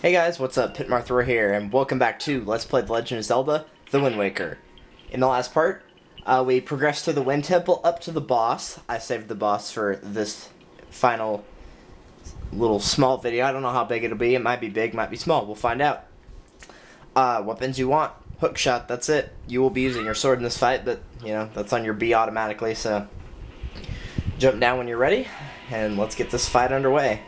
Hey guys, what's up? Pitmarthrower here, and welcome back to Let's Play The Legend of Zelda, The Wind Waker. In the last part, we progressed through the Wind Temple up to the boss. I saved the boss for this final little small video. I don't know how big it'll be. It might be big, might be small. We'll find out. Weapons you want. Hook shot, that's it. You will be using your sword in this fight, but, you know, that's on your B automatically, so jump down when you're ready, and let's get this fight underway.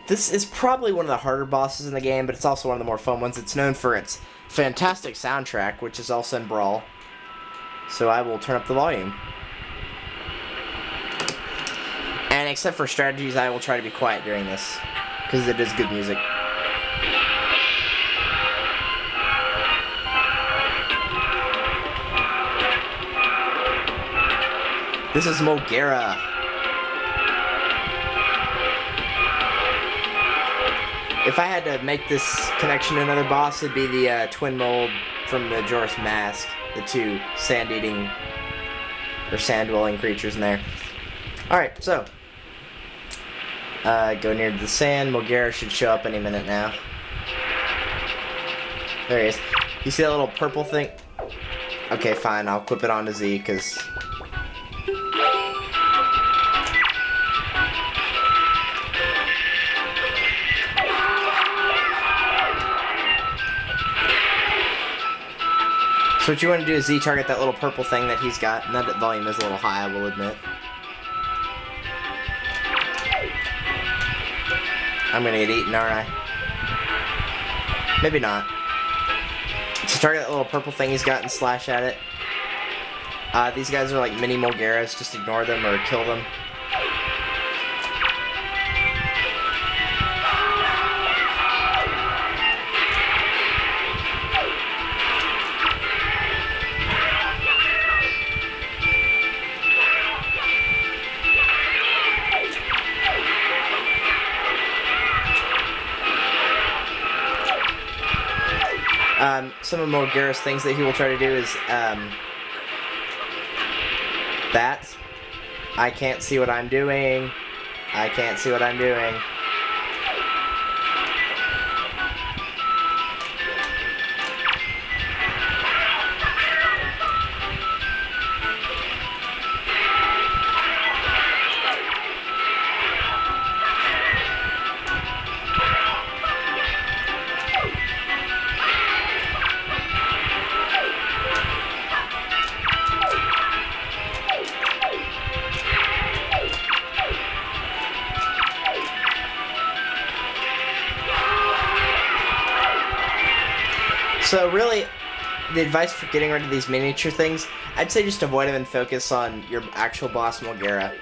This is probably one of the harder bosses in the game, but it's also one of the more fun ones. It's known for its fantastic soundtrack, which is also in Brawl. So I will turn up the volume. And except for strategies, I will try to be quiet during this, because it is good music. This is Molgera. If I had to make this connection to another boss, it'd be the twin mold from the Majora's Mask. The two sand-eating, or sand-dwelling creatures in there. Alright, so. Go near the sand. Molgera should show up any minute now. There he is. You see that little purple thing? Okay, fine. I'll clip it onto Z, because... So what you want to do is Z-target that little purple thing that he's got, and that volume is a little high, I will admit. I'm gonna get eaten, aren't I? Maybe not. So target that little purple thing he's got and slash at it. These guys are like mini Molgeras, just ignore them or kill them. Some of Molgera's things that he will try to do is, that. I can't see what I'm doing. I can't see what I'm doing. So really, the advice for getting rid of these miniature things, I'd say just avoid them and focus on your actual boss, Molgera.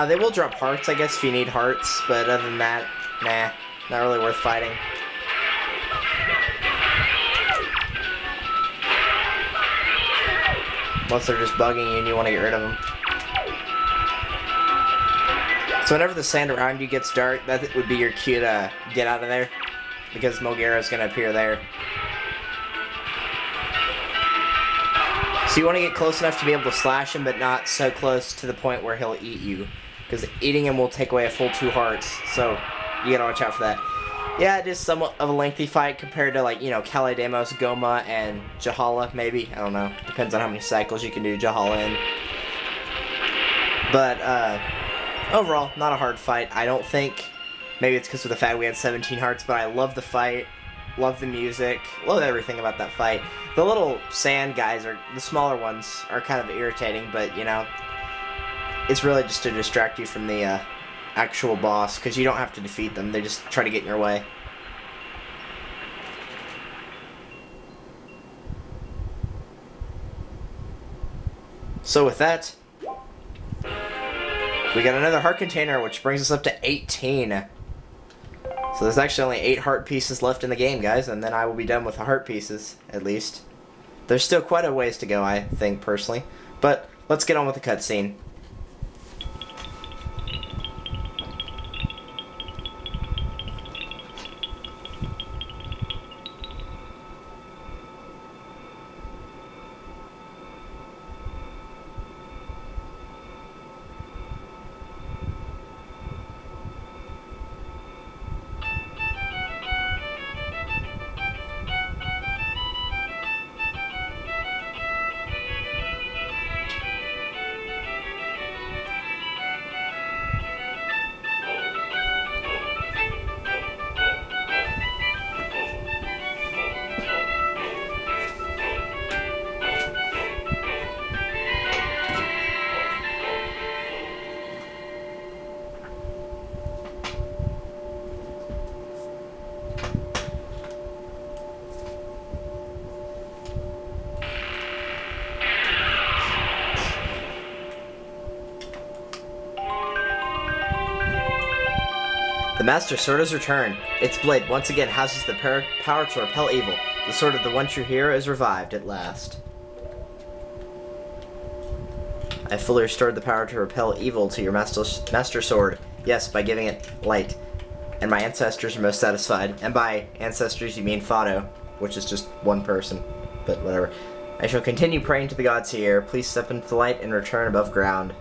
They will drop hearts, I guess, if you need hearts, but other than that, nah, not really worth fighting. Unless they're just bugging you and you want to get rid of them. So whenever the sand around you gets dark, that would be your cue to get out of there, because Molgera is going to appear there. So you want to get close enough to be able to slash him, but not so close to the point where he'll eat you. Because eating him will take away a full 2 hearts, so you gotta watch out for that. Yeah, it is somewhat of a lengthy fight compared to, like, you know, Kalidamos, Goma, and Jahala, maybe. I don't know. Depends on how many cycles you can do Jahala in. But, overall, not a hard fight, I don't think. Maybe it's because of the fact we had 17 hearts, but I love the fight, love the music, love everything about that fight. The little sand guys, the smaller ones, are kind of irritating, but, you know, it's really just to distract you from the actual boss, because you don't have to defeat them, they just try to get in your way. So with that, we got another heart container, which brings us up to 18. So there's actually only 8 heart pieces left in the game, guys, and then I will be done with the heart pieces, at least. There's still quite a ways to go, I think, personally. But let's get on with the cutscene. The Master Sword has returned. Its blade once again houses the power to repel evil. The sword of the one true hero is revived at last. I fully restored the power to repel evil to your Master Sword. Yes, by giving it light. And my ancestors are most satisfied. And by ancestors you mean Fado, which is just one person. But whatever. I shall continue praying to the gods here. Please step into the light and return above ground.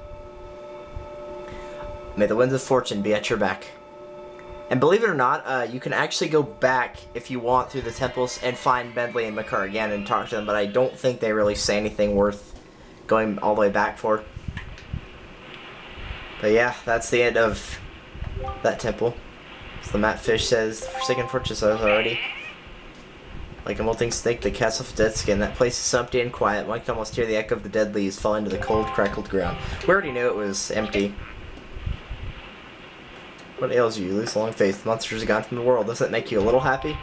May the winds of fortune be at your back. And believe it or not, you can actually go back, if you want, through the temples and find Medley and Makar again and talk to them, but I don't think they really say anything worth going all the way back for. But yeah, that's the end of that temple. As the map fish says, the Forsaken Fortress is already. Like a molting snake, the castle of dead skin. That place is so empty and quiet, one can almost hear the echo of the dead leaves falling to the cold, crackled ground. We already knew it was empty. What ails you? You lose a long face. The monsters are gone from the world. Doesn't that make you a little happy?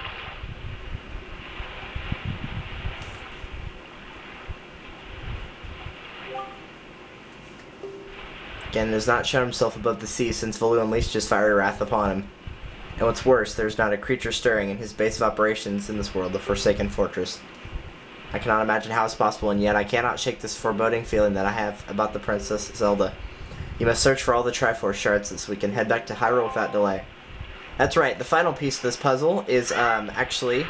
Again, has not shown himself above the sea since Volu unleashed his fiery wrath upon him. And what's worse, there's not a creature stirring in his base of operations in this world, the Forsaken Fortress. I cannot imagine how it's possible, and yet I cannot shake this foreboding feeling that I have about the Princess Zelda. You must search for all the Triforce shards so we can head back to Hyrule without delay. That's right, the final piece of this puzzle is actually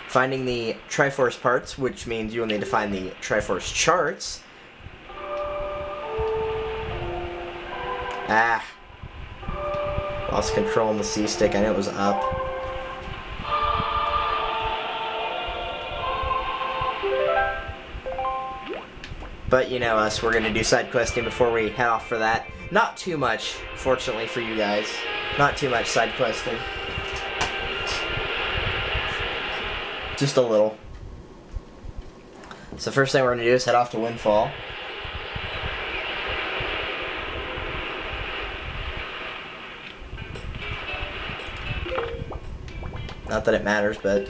finding the Triforce parts, which means you will need to find the Triforce charts. Ah. Lost control on the C-stick, I knew it was up. But you know us, we're gonna do side questing before we head off for that. Not too much, fortunately for you guys. Not too much side questing. Just a little. So first thing we're gonna do is head off to Windfall. Not that it matters, but...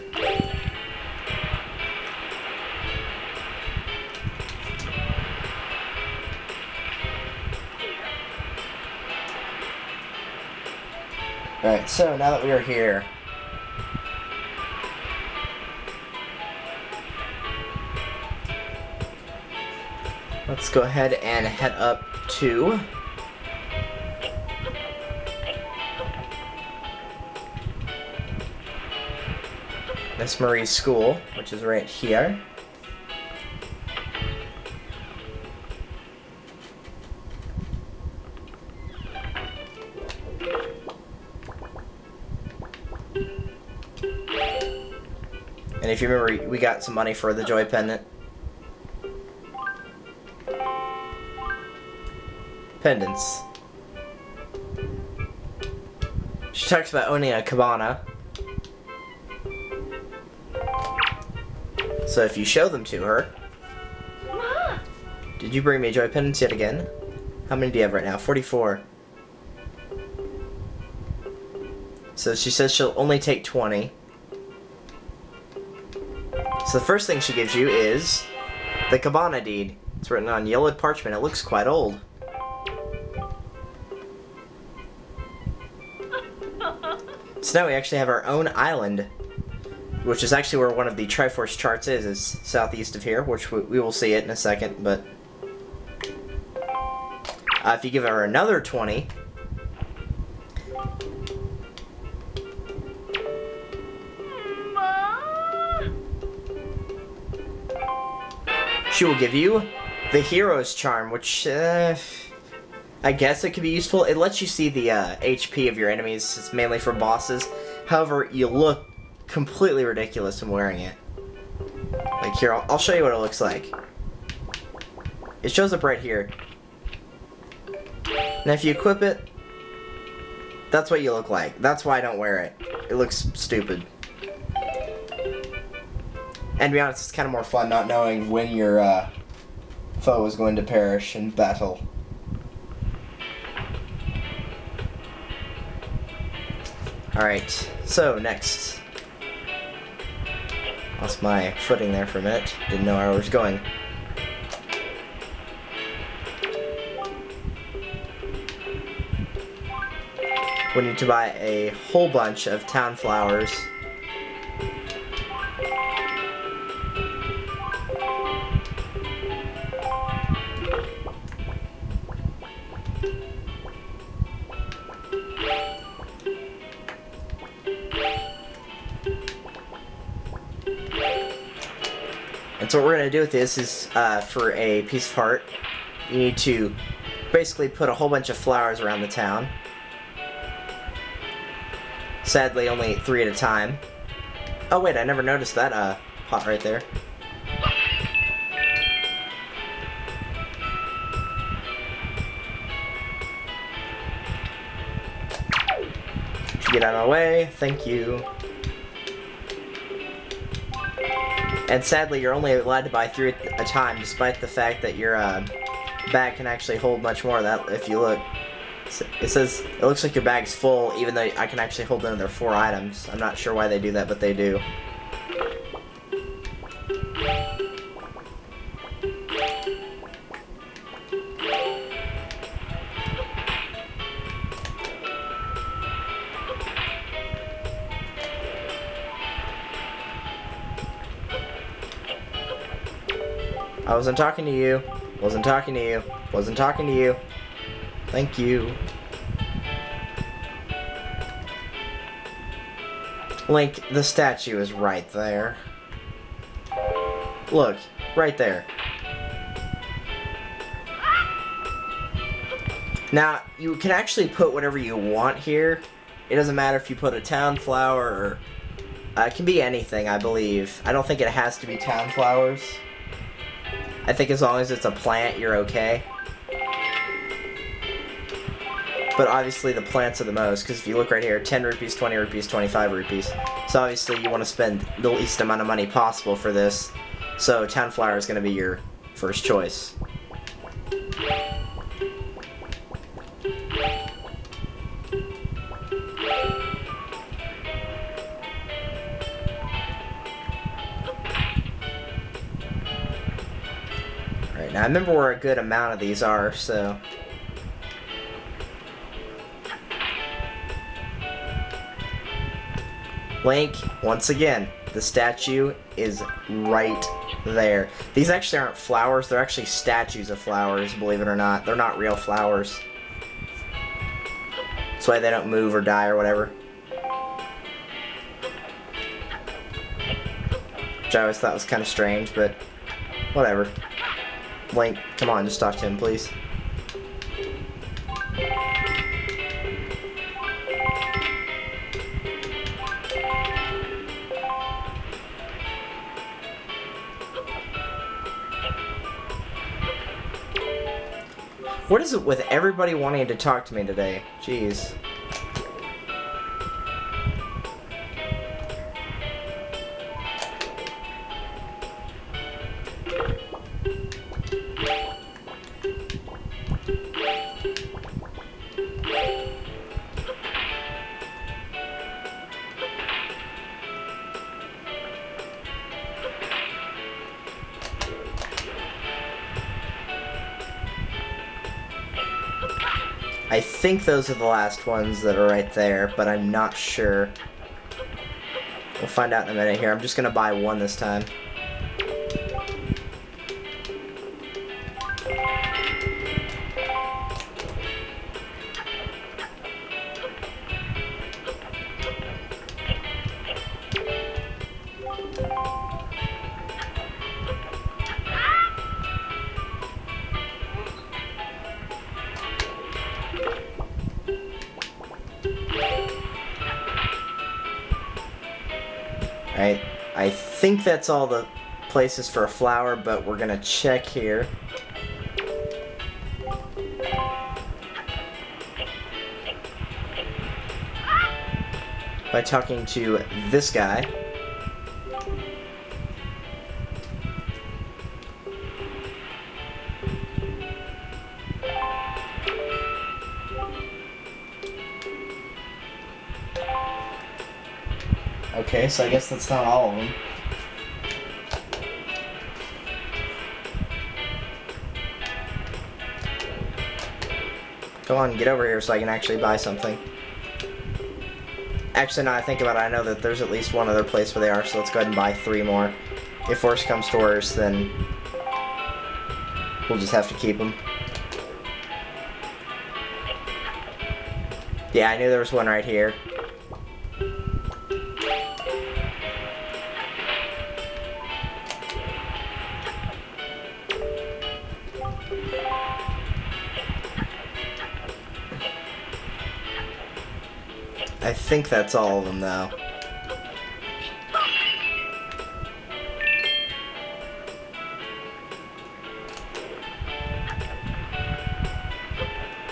Alright, so now that we are here, let's go ahead and head up to Miss Marie's school, which is right here. And if you remember, we got some money for the Joy Pendant. Pendants. She talks about owning a cabana. So if you show them to her... Did you bring me Joy Pendants yet again? How many do you have right now? 44. So she says she'll only take 20. So the first thing she gives you is the cabana deed. It's written on yellowed parchment. It looks quite old. So now we actually have our own island, which is actually where one of the Triforce charts is southeast of here, which we will see it in a second, but If you give her another 20, she will give you the Hero's Charm, which, I guess it could be useful. It lets you see the HP of your enemies. It's mainly for bosses. However, you look completely ridiculous when wearing it. Like here, I'll show you what it looks like. It shows up right here. Now if you equip it, that's what you look like. That's why I don't wear it. It looks stupid. And to be honest, it's kind of more fun not knowing when your foe is going to perish in battle. Alright, so next. Lost my footing there for a minute. Didn't know where I was going. We need to buy a whole bunch of town flowers. And so what we're going to do with this is, for a piece of heart, you need to basically put a whole bunch of flowers around the town. Sadly, only 3 at a time. Oh wait, I never noticed that pot right there. Get out of my way, thank you. And sadly, you're only allowed to buy 3 at a time, despite the fact that your bag can actually hold much more of that if you look. It says, it looks like your bag's full, even though I can actually hold another 4 items. I'm not sure why they do that, but they do. I wasn't talking to you. Wasn't talking to you. Wasn't talking to you. Thank you. Link, the statue is right there. Look, right there. Now, you can actually put whatever you want here. It doesn't matter if you put a town flower or... it can be anything, I believe. I don't think it has to be town flowers. I think as long as it's a plant, you're okay. But obviously the plants are the most, because if you look right here, 10 rupees, 20 rupees, 25 rupees. So obviously you want to spend the least amount of money possible for this. So town flower is going to be your first choice. Alright, now I remember where a good amount of these are, so... Link, once again, the statue is right there. These actually aren't flowers, they're actually statues of flowers, believe it or not. They're not real flowers. That's why they don't move or die or whatever. Which I always thought was kind of strange, but whatever. Link, come on, just talk to him, please. What is it with everybody wanting to talk to me today? Jeez. I think those are the last ones that are right there, but I'm not sure. We'll find out in a minute here. I'm just gonna buy one this time. Right? I think that's all the places for a flower, but we're gonna check here. By talking to this guy. Okay, so I guess that's not all of them. Go on, get over here so I can actually buy something. Actually, now I think about it, I know that there's at least one other place where they are, so let's go ahead and buy 3 more. If worse comes to worse, then we'll just have to keep them. Yeah, I knew there was one right here. I think that's all of them, though.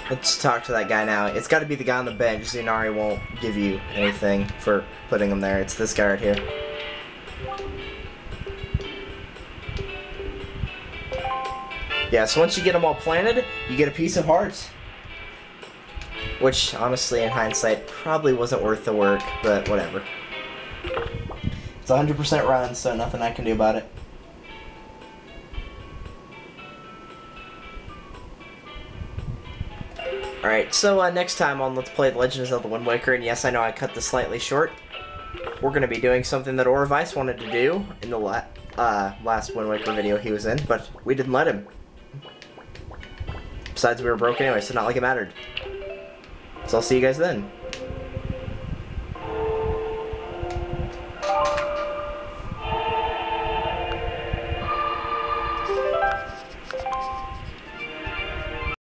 Let's talk to that guy now. It's got to be the guy on the bench. Zunari won't give you anything for putting him there. It's this guy right here. Yeah, so once you get them all planted, you get a piece of hearts. Which, honestly, in hindsight, probably wasn't worth the work, but whatever. It's 100% run, so nothing I can do about it. Alright, so next time on Let's Play The Legend of Zelda Wind Waker, and yes, I know I cut this slightly short, we're going to be doing something that Orivice wanted to do in the last Wind Waker video he was in, but we didn't let him. Besides, we were broke anyway, so not like it mattered. So I'll see you guys then.